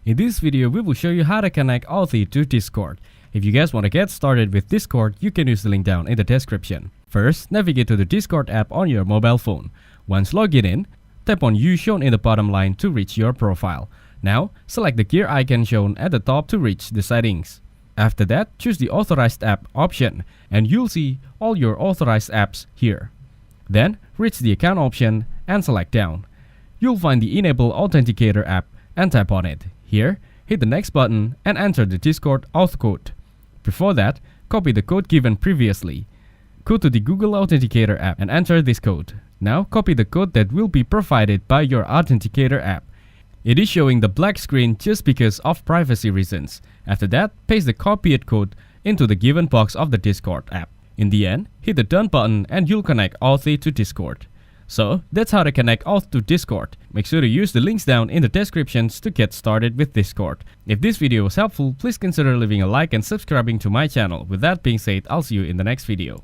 In this video, we will show you how to connect Authy to Discord. If you guys want to get started with Discord, you can use the link down in the description. First, navigate to the Discord app on your mobile phone. Once logged in, tap on U shown in the bottom line to reach your profile. Now, select the gear icon shown at the top to reach the settings. After that, choose the Authorized App option, and you'll see all your authorized apps here. Then, reach the Account option and select down. You'll find the Enable Authenticator app and tap on it. Here, hit the next button and enter the Discord auth code. Before that, copy the code given previously. Go to the Google Authenticator app and enter this code. Now, copy the code that will be provided by your Authenticator app. It is showing the black screen just because of privacy reasons. After that, paste the copied code into the given box of the Discord app. In the end, hit the Done button and you'll connect Authy to Discord. So, that's how to connect Auth to Discord. Make sure to use the links down in the descriptions to get started with Discord. If this video was helpful, please consider leaving a like and subscribing to my channel. With that being said, I'll see you in the next video.